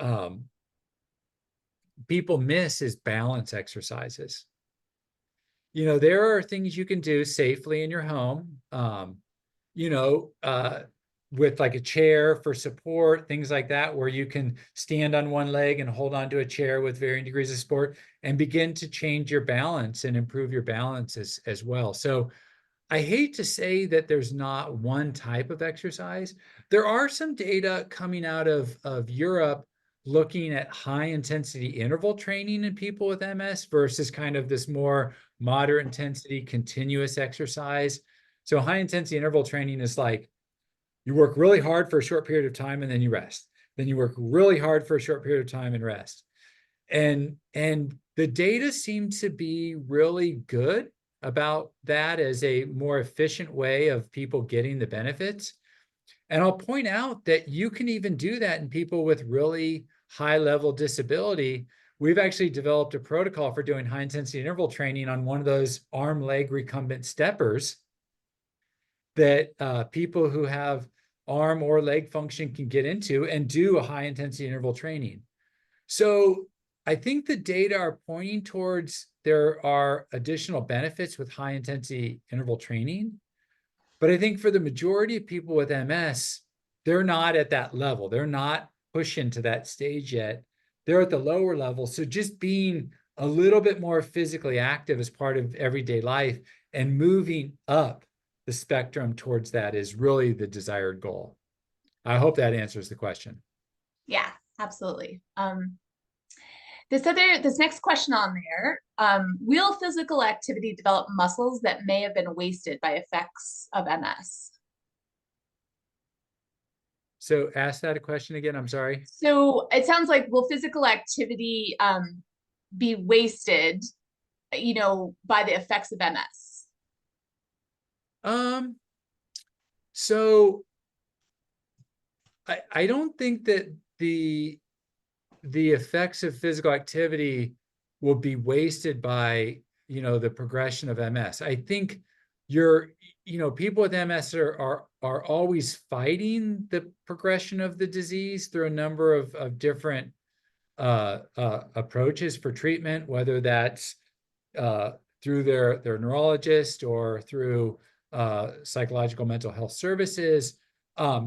um, people miss is balance exercises. There are things you can do safely in your home, with like a chair for support, things like that, where you can stand on one leg and hold onto a chair with varying degrees of support and begin to change your balance and improve your balance as well. So I hate to say that there's not one type of exercise. There are some data coming out of Europe looking at high intensity interval training in people with MS versus kind of this more moderate intensity continuous exercise. So high intensity interval training is like you work really hard for a short period of time and then you rest. Then you work really hard for a short period of time and rest. And the data seem to be really good about that as a more efficient way of people getting the benefits. And I'll point out that you can even do that in people with really high level disability. We've actually developed a protocol for doing high intensity interval training on one of those arm leg recumbent steppers that people who have arm or leg function can get into and do a high intensity interval training. So I think the data are pointing towards there are additional benefits with high intensity interval training. But I think for the majority of people with MS, they're not at that level. They're not pushing to that stage yet. They're at the lower level. So just being a little bit more physically active as part of everyday life and moving up the spectrum towards that is really the desired goal. I hope that answers the question. Yeah, absolutely. This next question on there, will physical activity develop muscles that may have been wasted by effects of MS? So ask that a question again, I'm sorry. So it sounds like, will physical activity be wasted, by the effects of MS? So I don't think that the effects of physical activity will be wasted by, the progression of MS. I think people with MS are always fighting the progression of the disease through a number of different approaches for treatment, whether that's through their neurologist or through psychological mental health services.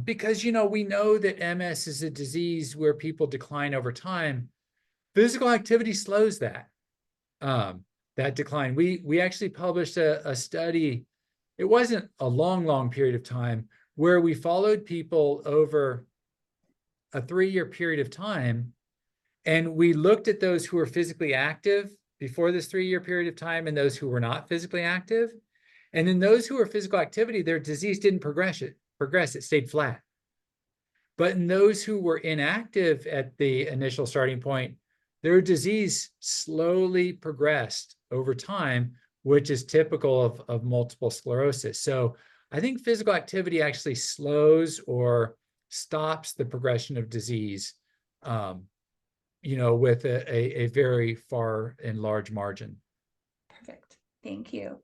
Because, we know that MS is a disease where people decline over time. Physical activity slows that decline. We actually published a study. It wasn't a long period of time where we followed people over a 3-year period of time. And we looked at those who were physically active before this 3-year period of time and those who were not physically active. And in those who were physical activity, their disease didn't progress, it stayed flat. But in those who were inactive at the initial starting point, their disease slowly progressed over time, which is typical of multiple sclerosis. So I think physical activity actually slows or stops the progression of disease, with a very far and large margin. Perfect. Thank you.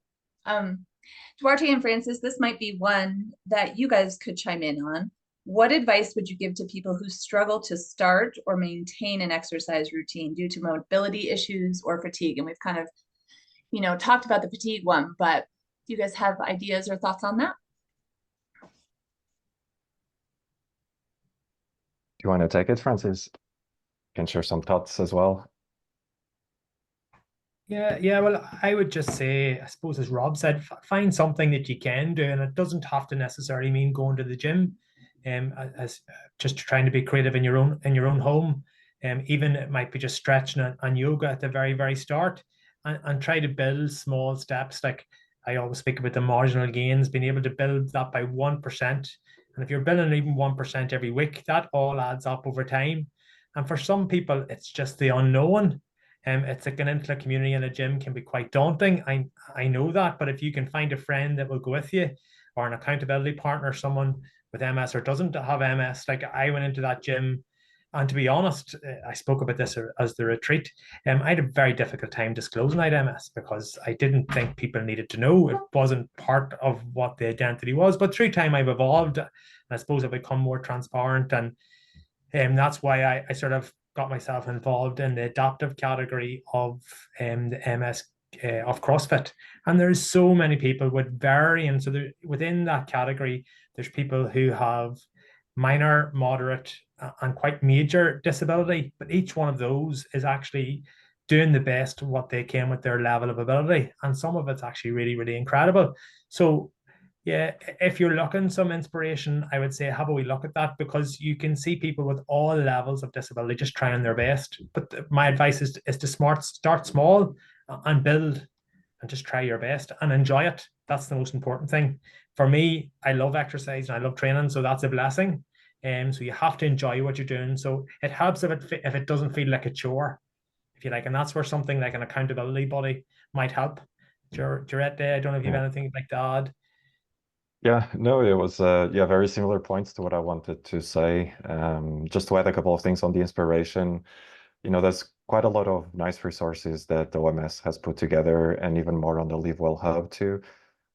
Duarte and Francis, this might be one that you guys could chime in on. What advice would you give to people who struggle to start or maintain an exercise routine due to mobility issues or fatigue? And we've kind of, talked about the fatigue one, but you guys have ideas or thoughts on that? Do you want to take it, Francis? You can share some thoughts as well. Yeah. Well, I would just say, I suppose, as Rob said, find something that you can do, and it doesn't have to necessarily mean going to the gym. As just trying to be creative in your own home. Even it might be just stretching and yoga at the very, very start, and try to build small steps. Like I always speak about the marginal gains, being able to build that by 1%. And if you're building even 1% every week, that all adds up over time. And for some people, it's just the unknown. It's like, an into community in a gym can be quite daunting. I know that, but if you can find a friend that will go with you, or an accountability partner, someone with MS or doesn't have MS, like I went into that gym, and to be honest, I spoke about this as the retreat. I had a very difficult time disclosing I had MS because I didn't think people needed to know. It wasn't part of what the identity was. But through time, I've evolved, and I suppose I've become more transparent, and that's why I sort of got myself involved in the adaptive category of the MS of CrossFit. And there's so many people with varying, so there, within that category, there's people who have minor, moderate, and quite major disability, but each one of those is actually doing the best what they can with their level of ability. And some of it's actually really, really incredible. So yeah, if you're looking some inspiration, I would say have a wee look at that, because you can see people with all levels of disability just trying their best. But my advice is to start small and build, and just try your best and enjoy it. That's the most important thing. For me, I love exercise and I love training, so that's a blessing. So you have to enjoy what you're doing. So it helps if it doesn't feel like a chore, if you like, and that's where something like an accountability body might help. Duarte, I don't know if you have anything like to add. Yeah, no, it was yeah, very similar points to what I wanted to say. Just to add a couple of things on the inspiration, there's quite a lot of nice resources that OMS has put together, and even more on the LiveWell Hub too.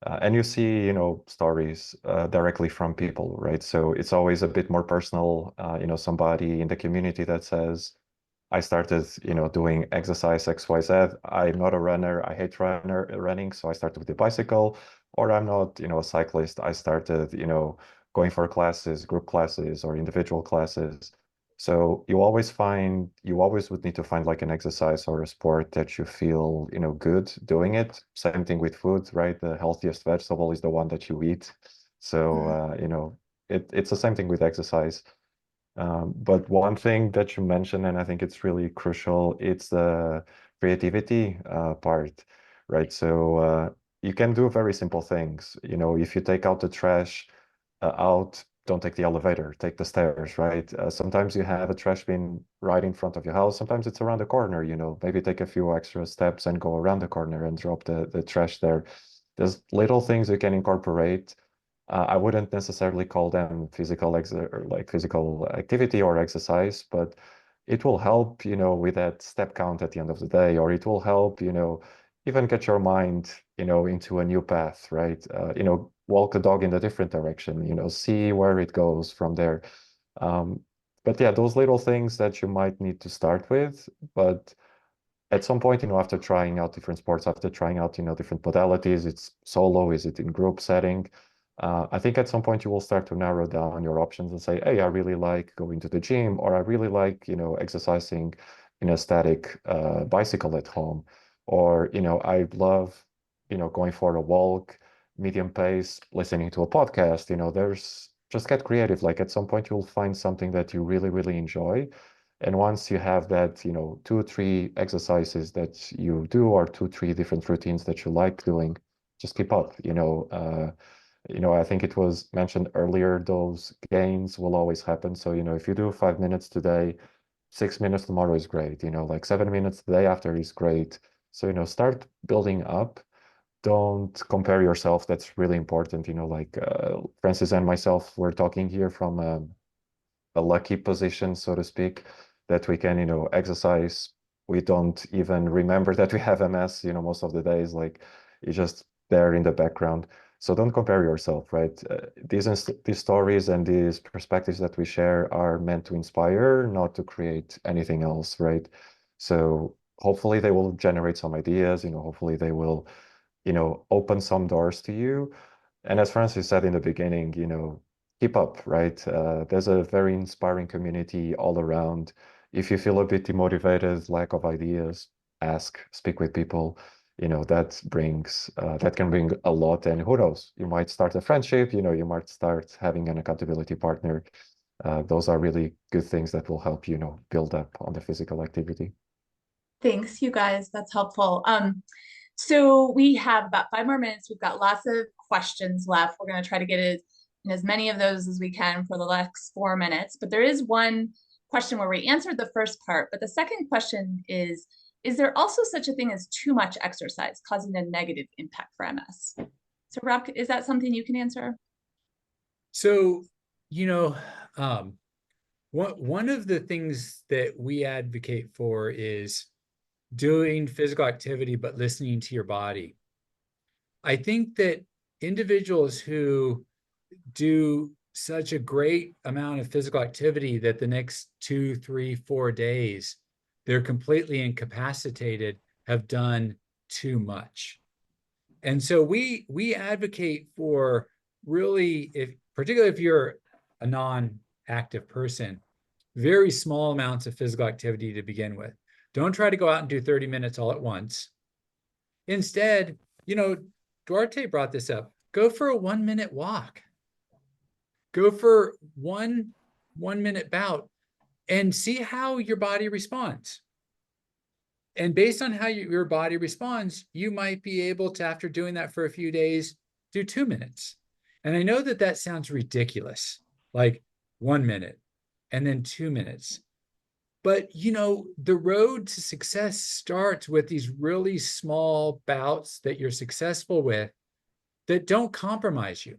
And you see, stories directly from people, right? So it's always a bit more personal. Somebody in the community that says, I started, doing exercise XYZ. I'm not a runner. I hate running. So I started with the bicycle. Or I'm not, a cyclist. I started, going for classes, group classes or individual classes. So you always would need to find like an exercise or a sport that you feel, good doing it. Same thing with food, right? The healthiest vegetable is the one that you eat. So, it's the same thing with exercise. But one thing that you mentioned, and I think it's really crucial, it's the creativity part, right? So you can do very simple things. If you take out the trash don't take the elevator, take the stairs, right? Sometimes you have a trash bin right in front of your house. Sometimes it's around the corner, maybe take a few extra steps and go around the corner and drop the trash there. There's little things you can incorporate. I wouldn't necessarily call them physical activity or exercise, but it will help, with that step count at the end of the day, or it will help, even get your mind, into a new path, right? Walk a dog in a different direction, see where it goes from there. But yeah, those little things that you might need to start with, but at some point, after trying out different sports, after trying out, different modalities, it's solo, is it in group setting? I think at some point you will start to narrow down your options and say, hey, I really like going to the gym, or I really like, exercising in a static bicycle at home, or, I love, going for a walk, medium pace, listening to a podcast, just get creative. Like at some point you'll find something that you really, really enjoy. And once you have that, 2-3 exercises that you do, or 2-3 different routines that you like doing, just keep up, I think it was mentioned earlier, those gains will always happen. So, if you do 5 minutes today, 6 minutes tomorrow is great, like 7 minutes the day after is great. So, start building up. Don't compare yourself. That's really important. Like Francis and myself, we're talking here from a lucky position, so to speak, that we can, exercise. We don't even remember that we have MS, most of the days, like it's just there in the background. So don't compare yourself, right? These stories and these perspectives that we share are meant to inspire, not to create anything else, right? So hopefully they will generate some ideas, hopefully they will, open some doors to you. And as Francis said in the beginning, keep up, right? There's a very inspiring community all around. If you feel a bit demotivated, lack of ideas, ask, speak with people. That can bring a lot. And who knows, you might start a friendship, you might start having an accountability partner. Those are really good things that will help you, build up on the physical activity. Thanks, you guys. That's helpful. So we have about 5 more minutes. We've got lots of questions left. We're going to try to get in as many of those as we can for the next 4 minutes. But there is one question where we answered the first part. But the second question is there also such a thing as too much exercise causing a negative impact for MS? So Rob, is that something you can answer? So, one of the things that we advocate for is doing physical activity, but listening to your body. I think that individuals who do such a great amount of physical activity that the next 2, 3, 4 days, they're completely incapacitated, have done too much. And so we advocate for really, particularly if you're a non-active person, very small amounts of physical activity to begin with. Don't try to go out and do 30 minutes all at once. Instead, Duarte brought this up. Go for a 1-minute walk. Go for one 1-minute bout and see how your body responds. And based on how your body responds, you might be able to, after doing that for a few days, do 2 minutes. And I know that sounds ridiculous, like 1 minute and then 2 minutes. But, the road to success starts with these really small bouts that you're successful with that don't compromise you,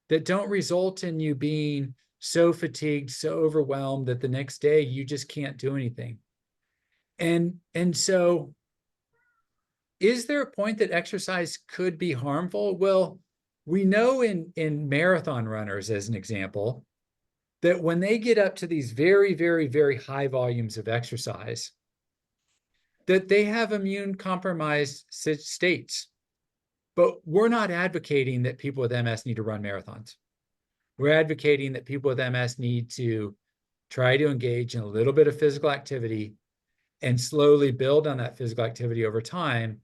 that don't result in you being so fatigued, so overwhelmed that the next day you just can't do anything. And so is there a point that exercise could be harmful? Well, we know in marathon runners, as an example, that when they get up to these very, very, very high volumes of exercise, that they have immune compromised states. But we're not advocating that people with MS need to run marathons. We're advocating that people with MS need to try to engage in a little bit of physical activity and slowly build on that physical activity over time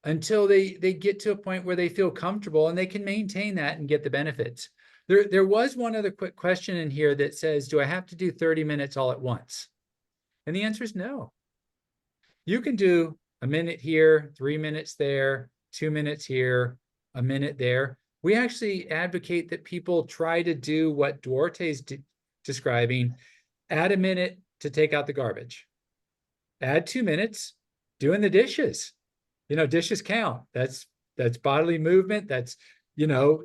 until they get to a point where they feel comfortable and they can maintain that and get the benefits. There was one other quick question in here that says, do I have to do 30 minutes all at once? And the answer is no. You can do a minute here, 3 minutes there, 2 minutes here, a minute there. We actually advocate that people try to do what Duarte's describing, add a minute to take out the garbage. Add 2 minutes doing the dishes. Dishes count. That's bodily movement. That's,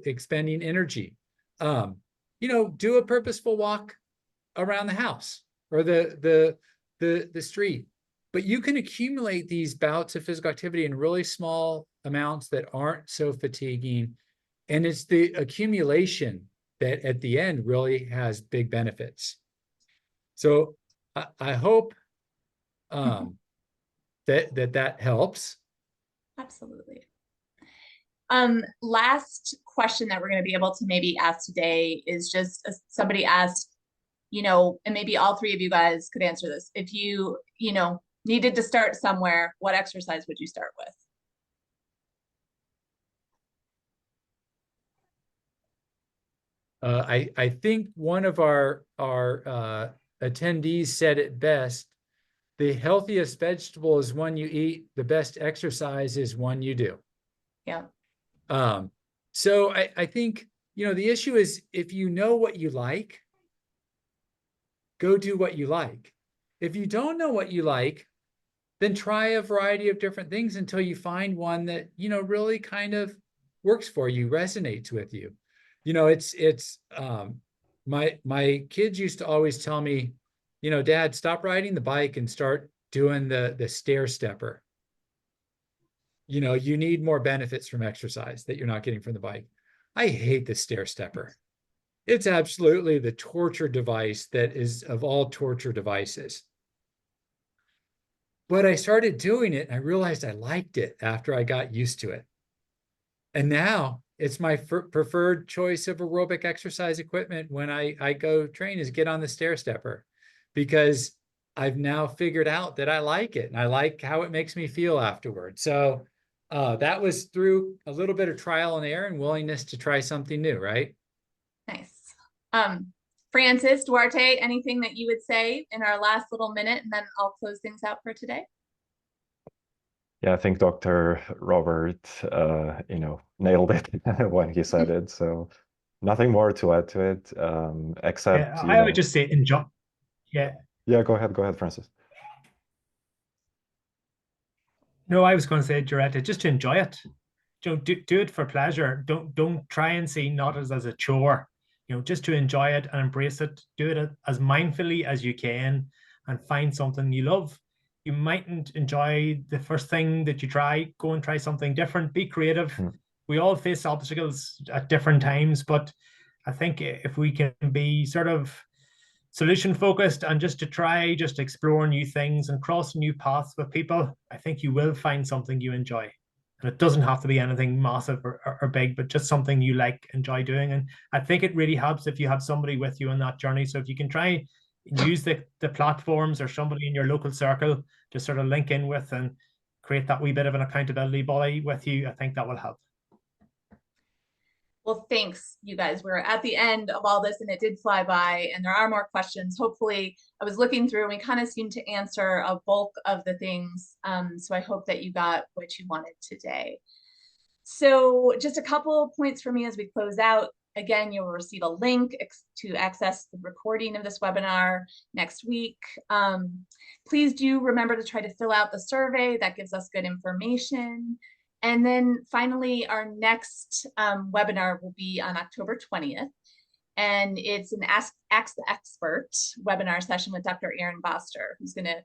expending energy. Do a purposeful walk around the house or the street. But you can accumulate these bouts of physical activity in really small amounts that aren't so fatiguing. And it's the accumulation that at the end really has big benefits. So I hope that helps. Absolutely. Last question that we're going to be able to maybe ask today is just somebody asked, and maybe all 3 of you guys could answer this. If you, needed to start somewhere, what exercise would you start with? I think one of our attendees said it best. The healthiest vegetable is one you eat. The best exercise is one you do. Yeah. So I think, the issue is if you know what you like, go do what you like. If you don't know what you like, then try a variety of different things until you find one that, really kind of works for you, resonates with you. My kids used to always tell me, Dad, stop riding the bike and start doing the stair stepper. You need more benefits from exercise that you're not getting from the bike. I hate the stair stepper. It's absolutely the torture device that is of all torture devices. But I started doing it and I realized I liked it after I got used to it. And now it's my preferred choice of aerobic exercise equipment when I go train is get on the stair stepper, because I've now figured out that I like it and I like how it makes me feel afterward. So that was through a little bit of trial and error and willingness to try something new, right? Nice. Francis, Duarte, anything that you would say in our last little minute, and then I'll close things out for today? Yeah, I think Dr. Robert, nailed it when he said it. So nothing more to add to it, except, I would just say enjoy. Yeah. Yeah, go ahead, Francis. No, I was going to say, Duarte, just to enjoy it. Do it for pleasure. Don't try and see not as a chore. Just to enjoy it and embrace it. Do it as mindfully as you can, and find something you love. You mightn't enjoy the first thing that you try. Go and try something different. Be creative. We all face obstacles at different times, but I think if we can be sort of solution focused and just explore new things and cross new paths with people, I think you will find something you enjoy. And it doesn't have to be anything massive or big, but just something you enjoy doing. And I think it really helps if you have somebody with you on that journey. So if you can try use the platforms or somebody in your local circle to sort of link in with and create that wee bit of an accountability body with you, I think that will help. Well, thanks, you guys. We're at the end of all this and it did fly by, and there are more questions. Hopefully, I was looking through and we kind of seemed to answer a bulk of the things. So I hope that you got what you wanted today. So just a couple points for me as we close out. Again, you'll receive a link to access the recording of this webinar next week. Please do remember to try to fill out the survey. That gives us good information. And then finally, our next webinar will be on October 20th. And it's an Ask the Expert webinar session with Dr. Aaron Boster, who's going to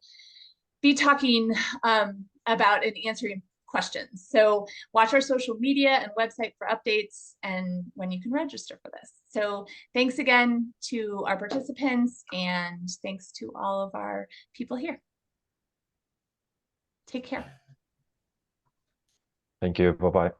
be talking about and answering questions. So watch our social media and website for updates and when you can register for this. So thanks again to our participants, and thanks to all of our people here. Take care. Thank you. Bye-bye.